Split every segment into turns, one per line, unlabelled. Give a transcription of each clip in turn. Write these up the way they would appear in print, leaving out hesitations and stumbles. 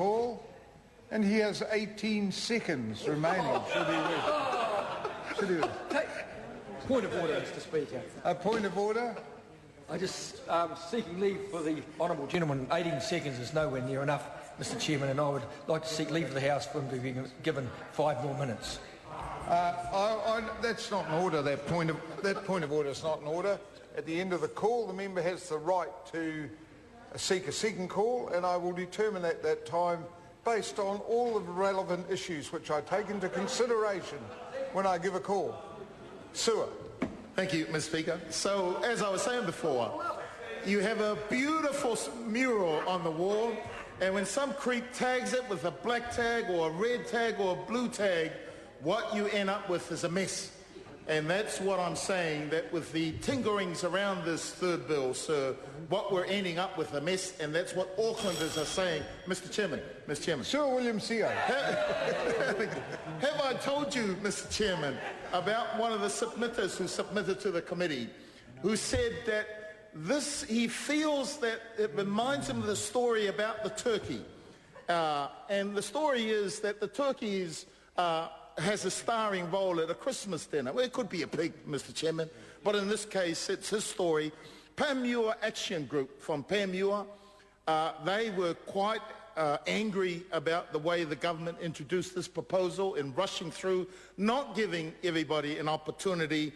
call, and he has 18 seconds remaining. Should he wish?
Point of order, Mr. Speaker.
A point of order?
I just seeking leave for the honourable gentleman. 18 seconds is nowhere near enough, Mr. Chairman, and I would like to seek leave of the House for him to be given 5 more minutes.
That's not in order. That point of order is not in order. At the end of the call, the member has the right to seek a second call, and I will determine at that time based on all of the relevant issues which I take into consideration when I give a call. Sewer.
Thank you, Mr. Speaker. So, as I was saying before, you have a beautiful mural on the wall, and when some creep tags it with a black tag or a red tag or a blue tag, what you end up with is a mess. And that's what I'm saying, that with the tinkerings around this third bill, sir, what we're ending up with a mess, and that's what Aucklanders are saying. Mr. Chairman.
Sir William Seo.
Have I told you, Mr. Chairman, about one of the submitters who submitted to the committee, who said that he feels that it reminds him of the story about the turkey. And the story is that the turkey has a starring role at a Christmas dinner. Well, it could be a pig, Mr. Chairman, but in this case, it's his story. Panmure Action Group from Panmure, they were quite angry about the way the government introduced this proposal in rushing through, not giving everybody an opportunity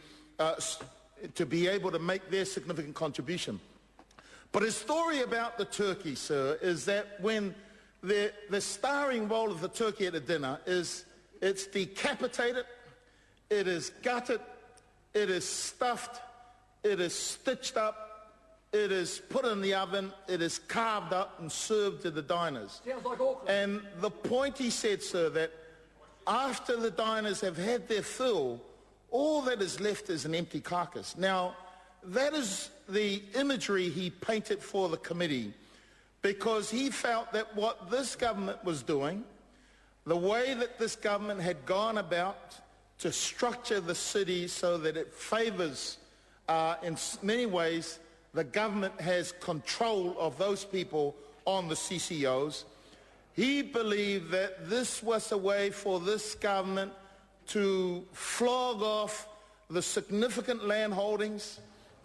to be able to make their significant contribution. But his story about the turkey, sir, is that when the starring role of the turkey at a dinner is it's decapitated, it is gutted, it is stuffed, it is stitched up, it is put in the oven, it is carved up and served to the diners.
Sounds like Auckland.
And the point he said, sir, that after the diners have had their fill, all that is left is an empty carcass. Now, that is the imagery he painted for the committee, because he felt that what this government was doing, the way that this government had gone about to structure the city so that it favours, in many ways, the government has control of those people on the CCOs. He believed that this was a way for this government to flog off the significant land holdings,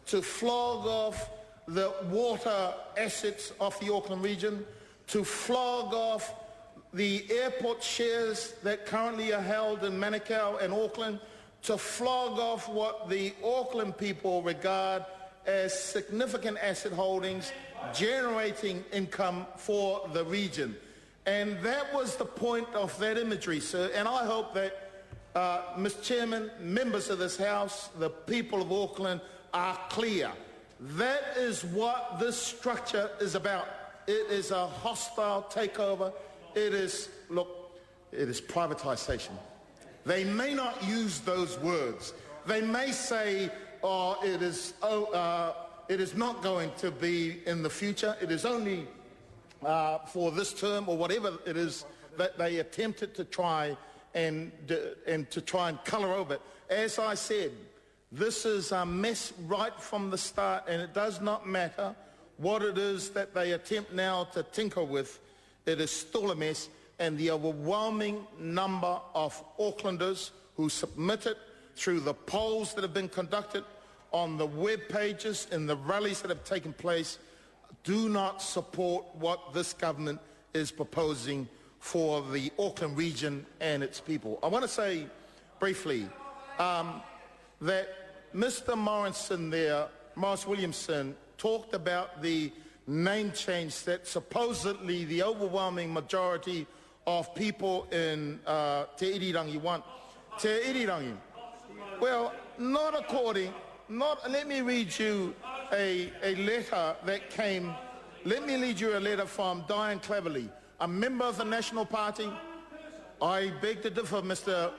to flog off the water assets of the Auckland region, to flog off the airport shares that currently are held in Manukau and Auckland, to flog off what the Auckland people regard as significant asset holdings generating income for the region. And that was the point of that imagery, sir. And I hope that, Mr. Chairman, members of this House, the people of Auckland are clear. That is what this structure is about. It is a hostile takeover. It is privatisation. They may not use those words. They may say, it is not going to be in the future. It is only for this term, or whatever it is that they attempted to try and colour over it. As I said, this is a mess right from the start, and it does not matter what it is that they attempt now to tinker with. It is still a mess, and the overwhelming number of Aucklanders who submitted through the polls that have been conducted on the web pages and the rallies that have taken place do not support what this government is proposing for the Auckland region and its people. I want to say briefly that Mr. Morris Williamson, talked about the name change that supposedly the overwhelming majority of people in Te Irirangi want. Te Irirangi. Well, let me read you a letter that came. Let me read you a letter from Diane Cleverly, a member of the National Party. I beg to differ, Mr.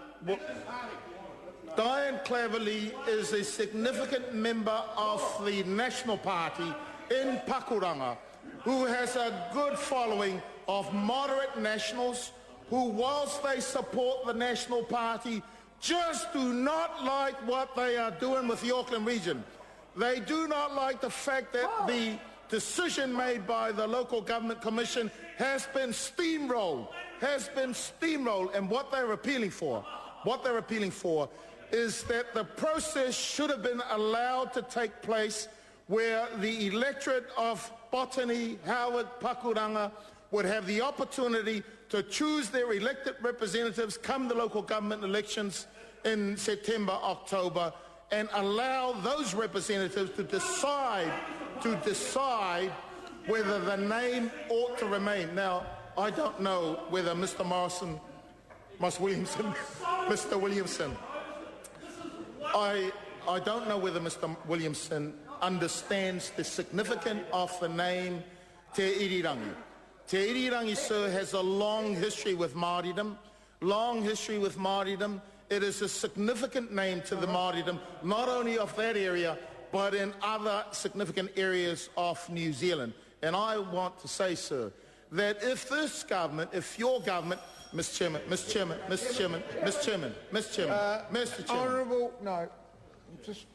Diane Cleverly is a significant member of the National Party in Pakuranga, who has a good following of moderate nationals who, whilst they support the National Party, just do not like what they are doing with the Auckland region. They do not like the fact that the decision made by the Local Government Commission has been steamrolled, and what they're appealing for is that the process should have been allowed to take place where the electorate of Botany, Howard, Pakuranga would have the opportunity to choose their elected representatives come the local government elections in September, October, and allow those representatives to decide whether the name ought to remain. Now, I don't know whether Mr. Williamson, I don't know whether Mr. Williamson understands the significance of the name Te Irirangi. Te Irirangi, sir, has a long history with Māoridom. It is a significant name to the Māoridom, not only of that area, but in other significant areas of New Zealand. And I want to say, sir, that if this government, if your government, Mr. Chairman.
Honourable, no, just